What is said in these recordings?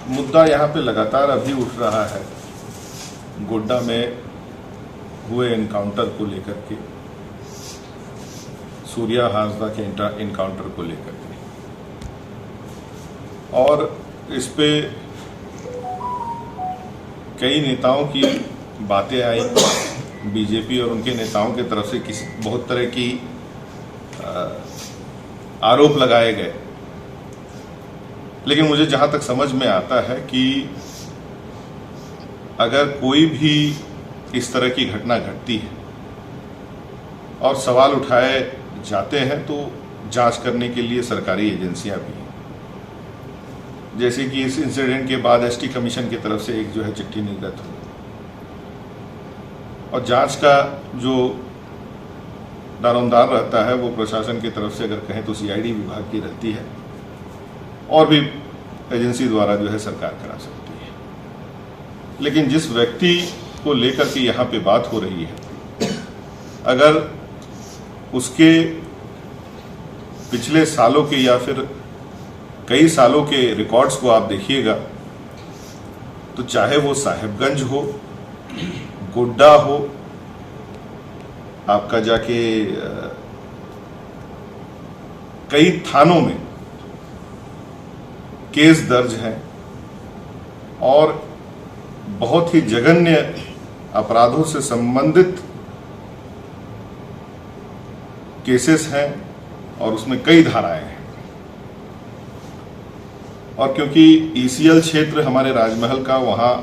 मुद्दा यहाँ पे लगातार अभी उठ रहा है गोड्डा में हुए इनकाउंटर को लेकर के, सूर्या हांसदा के इनकाउंटर को लेकर के, और इस पे कई नेताओं की बातें आई। बीजेपी और उनके नेताओं की तरफ से बहुत तरह की आरोप लगाए गए, लेकिन मुझे जहां तक समझ में आता है कि अगर कोई भी इस तरह की घटना घटती है और सवाल उठाए जाते हैं तो जांच करने के लिए सरकारी एजेंसियां भी हैं। जैसे कि इस इंसिडेंट के बाद एसटी कमीशन की तरफ से एक जो है चिट्ठी निर्गत हुई, और जांच का जो दारोमदार रहता है वो प्रशासन की तरफ से अगर कहें तो सीआईडी विभाग की रहती है, और भी एजेंसी द्वारा जो है सरकार करा सकती है। लेकिन जिस व्यक्ति को लेकर के यहाँ पे बात हो रही है, अगर उसके पिछले सालों के या फिर कई सालों के रिकॉर्ड्स को आप देखिएगा तो चाहे वो साहेबगंज हो, गोड्डा हो, आपका जाके कई थानों में केस दर्ज हैं और बहुत ही जघन्य अपराधों से संबंधित केसेस हैं और उसमें कई धाराएं हैं। और क्योंकि ईसीएल क्षेत्र हमारे राजमहल का, वहां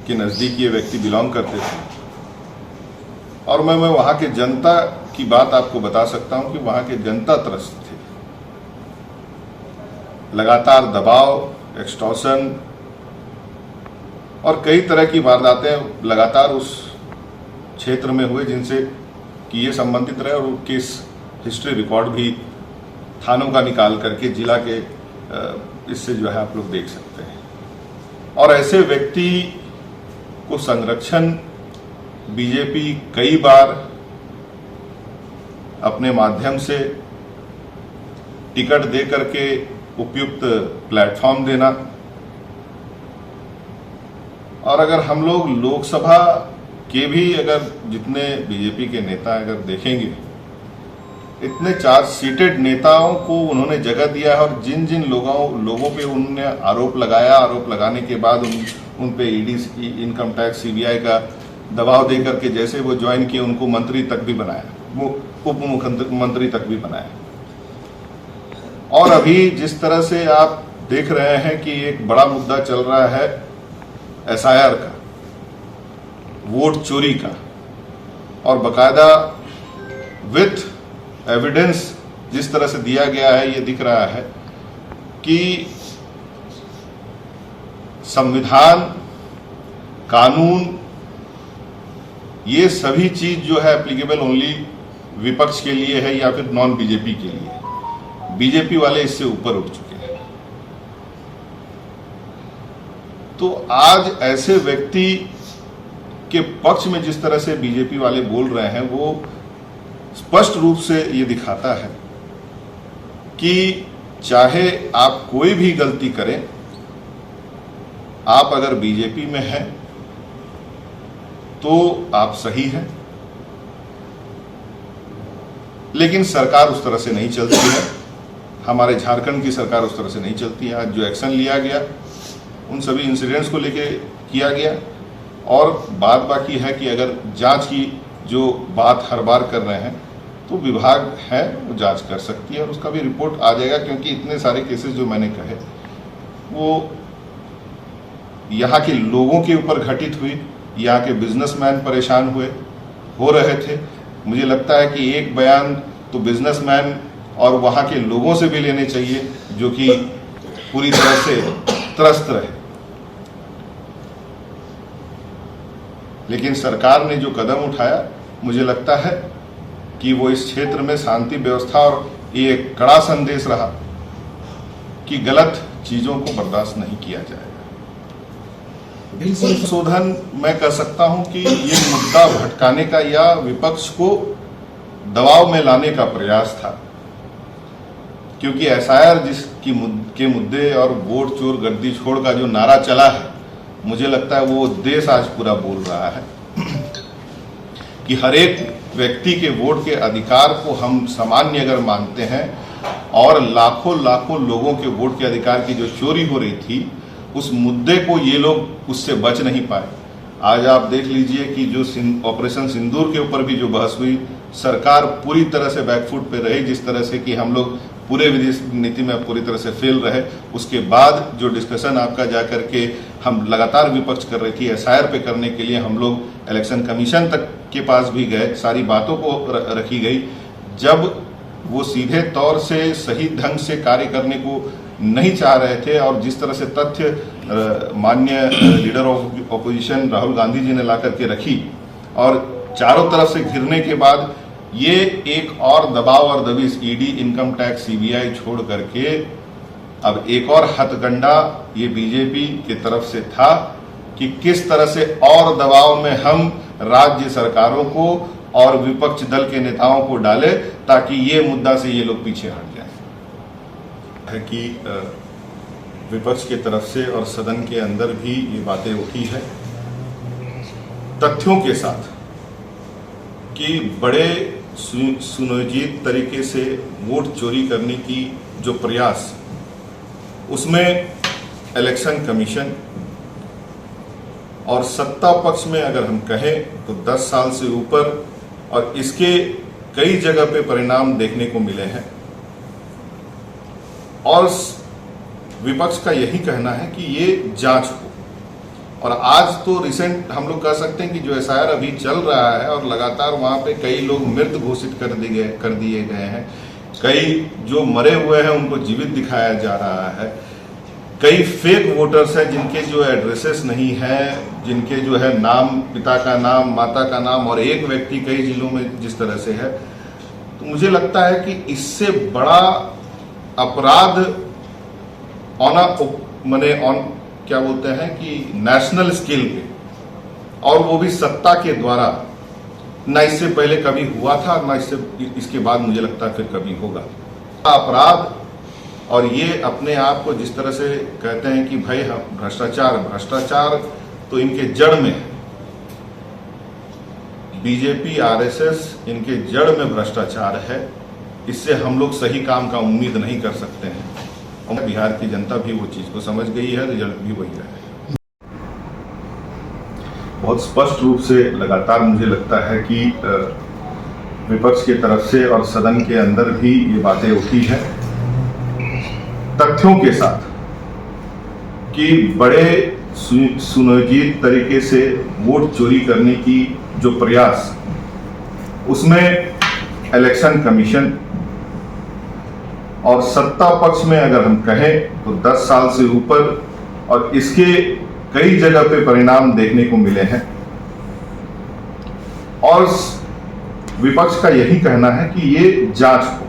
के नजदीक ये व्यक्ति बिलोंग करते थे, और मैं वहां के जनता की बात आपको बता सकता हूं कि वहां के जनता त्रस्त थे। लगातार दबाव, एक्सटॉर्शन और कई तरह की वारदातें लगातार उस क्षेत्र में हुए जिनसे कि ये संबंधित रहे, और केस हिस्ट्री रिकॉर्ड भी थानों का निकाल करके जिला के इससे जो है आप लोग देख सकते हैं। और ऐसे व्यक्ति को संरक्षण बीजेपी कई बार अपने माध्यम से टिकट दे करके उपयुक्त प्लेटफॉर्म देना, और अगर हम लोग लोकसभा के भी अगर जितने बीजेपी के नेता अगर देखेंगे, इतने चार्ज सीटेड नेताओं को उन्होंने जगह दिया है, और जिन जिन लोगों पे उन्होंने आरोप लगाया, आरोप लगाने के बाद उन पे ईडी, इनकम टैक्स, सीबीआई का दबाव दे करके जैसे वो ज्वाइन किए, उनको मंत्री तक भी बनाया, वो उप मुख्यमंत्री तक भी बनाया। और अभी जिस तरह से आप देख रहे हैं कि एक बड़ा मुद्दा चल रहा है एसआईआर का, वोट चोरी का, और बकायदा विथ एविडेंस जिस तरह से दिया गया है, ये दिख रहा है कि संविधान, कानून, ये सभी चीज जो है एप्लीकेबल ओनली विपक्ष के लिए है या फिर नॉन बीजेपी के लिए। बीजेपी वाले इससे ऊपर उठ चुके हैं। तो आज ऐसे व्यक्ति के पक्ष में जिस तरह से बीजेपी वाले बोल रहे हैं, वो स्पष्ट रूप से ये दिखाता है कि चाहे आप कोई भी गलती करें, आप अगर बीजेपी में हैं तो आप सही हैं, लेकिन सरकार उस तरह से नहीं चलती है। हमारे झारखंड की सरकार उस तरह से नहीं चलती है। आज जो एक्शन लिया गया उन सभी इंसिडेंट्स को लेके किया गया, और बात बाकी है कि अगर जांच की जो बात हर बार कर रहे हैं तो विभाग है वो जांच कर सकती है और उसका भी रिपोर्ट आ जाएगा, क्योंकि इतने सारे केसेस जो मैंने कहे वो यहाँ के लोगों के ऊपर घटित हुई, यहाँ के बिजनेसमैन परेशान हो रहे थे। मुझे लगता है कि एक बयान तो बिजनेसमैन और वहाँ के लोगों से भी लेने चाहिए जो कि पूरी तरह से त्रस्त रहे। लेकिन सरकार ने जो कदम उठाया, मुझे लगता है कि वो इस क्षेत्र में शांति व्यवस्था, और ये एक कड़ा संदेश रहा कि गलत चीजों को बर्दाश्त नहीं किया जाएगा। संशोधन मैं कह सकता हूं कि ये मुद्दा भटकाने का या विपक्ष को दबाव में लाने का प्रयास था, क्योंकि एसआईआर जिस के मुद्दे और वोट चोर गर्दी छोड़ का जो नारा चला है, मुझे लगता है वो देश आज पूरा बोल रहा है कि हर एक व्यक्ति के वोट के अधिकार को हम सामान्य अगर मानते हैं और लाखों लाखों लोगों के वोट के अधिकार की जो चोरी हो रही थी, उस मुद्दे को ये लोग उससे बच नहीं पाए। आज आप देख लीजिए कि जो ऑपरेशन सिंदूर के ऊपर भी जो बहस हुई, सरकार पूरी तरह से बैकफुट पे रही, जिस तरह से कि हम लोग पूरे विदेश नीति में पूरी तरह से फेल रहे। उसके बाद जो डिस्कशन आपका जाकर के हम लगातार विपक्ष कर रही थी एसआईआर पे करने के लिए, हम लोग इलेक्शन कमीशन तक के पास भी गए, सारी बातों को रखी गई। जब वो सीधे तौर से सही ढंग से कार्य करने को नहीं चाह रहे थे और जिस तरह से तथ्य माननीय leader of opposition Rahul Gandhi ji ने ला करके रखी और चारों तरफ से घिरने के बाद ये एक और दबाव और दबिश ईडी, इनकम टैक्स, सीबीआई छोड़ करके अब एक और हथकंडा ये बीजेपी की तरफ से था कि किस तरह से और दबाव में हम राज्य सरकारों को और विपक्ष दल के नेताओं को डाले ताकि ये मुद्दा से ये लोग पीछे हट जाए। है कि विपक्ष की तरफ से और सदन के अंदर भी ये बातें उठी है तथ्यों के साथ कि बड़े सुनियोजित तरीके से वोट चोरी करने की जो प्रयास, उसमें इलेक्शन कमीशन और सत्ता पक्ष में अगर हम कहें तो 10 साल से ऊपर और इसके कई जगह पे परिणाम देखने को मिले हैं और विपक्ष का यही कहना है कि ये जांच हो। और आज तो रिसेंट हम लोग कह सकते हैं कि जो एसआईआर अभी चल रहा है और लगातार वहां पे कई लोग मृत घोषित कर दिए गए हैं, कई जो मरे हुए हैं उनको जीवित दिखाया जा रहा है, कई फेक वोटर्स हैं जिनके जो एड्रेसेस नहीं है, जिनके जो है नाम, पिता का नाम, माता का नाम और एक व्यक्ति कई जिलों में जिस तरह से है, तो मुझे लगता है कि इससे बड़ा अपराध क्या बोलते हैं कि नेशनल स्केल पे, और वो भी सत्ता के द्वारा, ना इससे पहले कभी हुआ था ना इसके बाद मुझे लगता है फिर कभी होगा। अपराध और ये अपने आप को जिस तरह से कहते हैं कि भाई हम भ्रष्टाचार तो इनके जड़ में है, बीजेपी आरएसएस इनके जड़ में भ्रष्टाचार है। इससे हम लोग सही काम का उम्मीद नहीं कर सकते हैं और बिहार की जनता भी वो चीज को समझ गई है, रिजल्ट भी वही रहा है। बहुत स्पष्ट रूप से लगातार मुझे लगता है कि विपक्ष की तरफ से और सदन के अंदर भी ये बातें उठी है तथ्यों के साथ कि बड़े सुनियोजित तरीके से वोट चोरी करने की जो प्रयास, उसमें इलेक्शन कमीशन और सत्ता पक्ष में अगर हम कहें तो 10 साल से ऊपर और इसके कई जगह पे परिणाम देखने को मिले हैं और विपक्ष का यही कहना है कि ये जांच हो।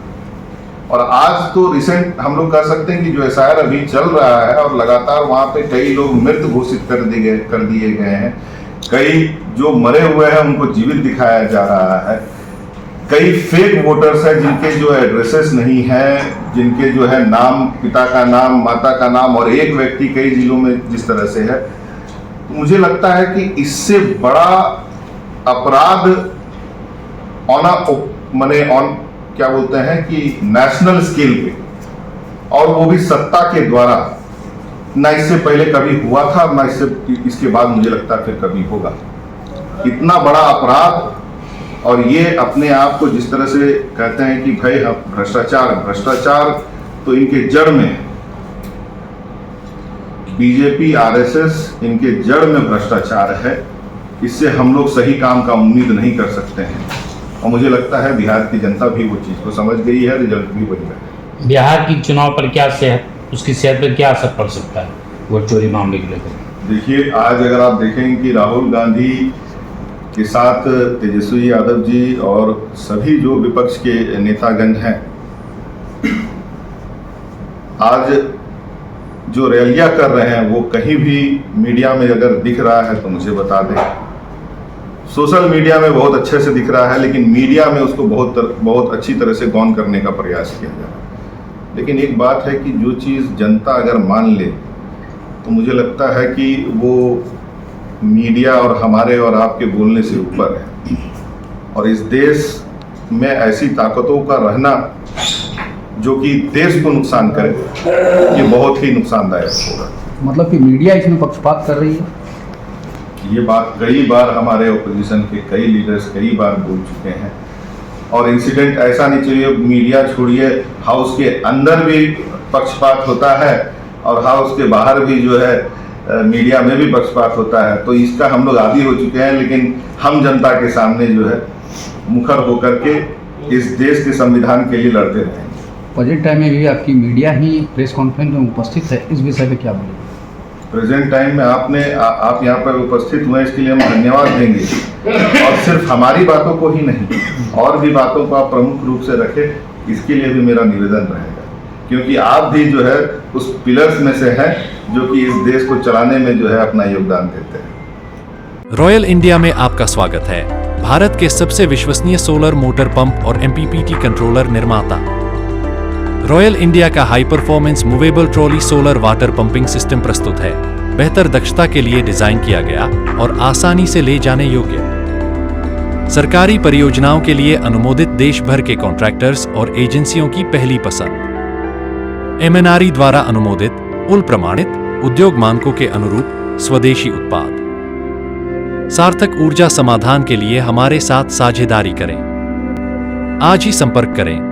और आज तो रिसेंट हम लोग कह सकते हैं कि जो एसआईआर अभी चल रहा है और लगातार वहां पे कई लोग मृत घोषित कर दिए गए हैं, कई जो मरे हुए हैं उनको जीवित दिखाया जा रहा है, कई फेक वोटर्स हैं जिनके जो एड्रेसेस नहीं है, जिनके जो है नाम, पिता का नाम, माता का नाम और एक व्यक्ति कई जिलों में जिस तरह से है, तो मुझे लगता है कि इससे बड़ा अपराध क्या बोलते हैं कि नेशनल स्केल पे, और वो भी सत्ता के द्वारा, ना इससे पहले कभी हुआ था ना इसके बाद मुझे लगता है फिर कभी होगा। इतना बड़ा अपराध और ये अपने आप को जिस तरह से कहते हैं कि भाई हम भ्रष्टाचार तो इनके जड़ में है, बीजेपी आरएसएस इनके जड़ में भ्रष्टाचार है। इससे हम लोग सही काम का उम्मीद नहीं कर सकते हैं और मुझे लगता है बिहार की जनता भी वो चीज को समझ गई है, रिजल्ट भी वही है। बिहार की चुनाव पर क्या उसकी सेहत पर क्या असर पड़ सकता है वोट चोरी मामले को लेकर? देखिए, आज अगर आप देखेंगे कि राहुल गांधी के साथ तेजस्वी यादव जी और सभी जो विपक्ष के नेतागण हैं, आज जो रैलियां कर रहे हैं वो कहीं भी मीडिया में अगर दिख रहा है तो मुझे बता दें। सोशल मीडिया में बहुत अच्छे से दिख रहा है, लेकिन मीडिया में उसको बहुत अच्छी तरह से गौन करने का प्रयास किया जा रहा है। लेकिन एक बात है कि जो चीज़ जनता अगर मान ले तो मुझे लगता है कि वो मीडिया और हमारे और आपके बोलने से ऊपर है। और इस देश में ऐसी ताकतों का रहना जो कि देश को नुकसान करे, ये बहुत ही नुकसानदायक होगा। मतलब कि मीडिया इसमें पक्षपात कर रही है? ये बात कई बार हमारे ओपोजिशन के कई लीडर्स कई बार बोल चुके हैं। और इंसिडेंट ऐसा नहीं चाहिए, मीडिया छोड़िए, हाउस के अंदर भी पक्षपात होता है और हाउस के बाहर भी जो है मीडिया में भी पक्षपात होता है। तो इसका हम लोग आदी हो चुके हैं, लेकिन हम जनता के सामने जो है मुखर होकर के इस देश के संविधान के लिए लड़ते रहेंगे। बजट टाइम में भी आपकी मीडिया ही प्रेस कॉन्फ्रेंस में उपस्थित है, इस विषय पे क्या बोलेंगे? प्रेजेंट टाइम में आप यहाँ पर उपस्थित हुए, इसके लिए हम धन्यवाद देंगे। और सिर्फ हमारी बातों को ही नहीं, और भी बातों को आप प्रमुख रूप से रखें, इसके लिए भी मेरा निवेदन रहेगा, क्योंकि आप भी जो है उस पिलर्स में से हैं जो कि इस देश को चलाने में जो है अपना योगदान देते हैं। रॉयल इंडिया में आपका स्वागत है। भारत के सबसे विश्वसनीय सोलर मोटर पंप और MPPT कंट्रोलर निर्माता रॉयल इंडिया का high performance movable trolley solar water pumping system प्रस्तुत है। बेहतर दक्षता के लिए डिजाइन किया गया और आसानी से ले जाने योग्य। सरकारी परियोजनाओं के लिए अनुमोदित देश भर के कॉन्ट्रैक्टर्स और एजेंसियों की पहली पसंद। MNRE द्वारा अनुमोदित, उल प्रमाणित, उद्योग मानकों के अनुरूप स्वदेशी उत्पाद। सार्थक ऊर्जा समाधान के लिए हमारे साथ साझेदारी करें। आज ही संपर्क करें।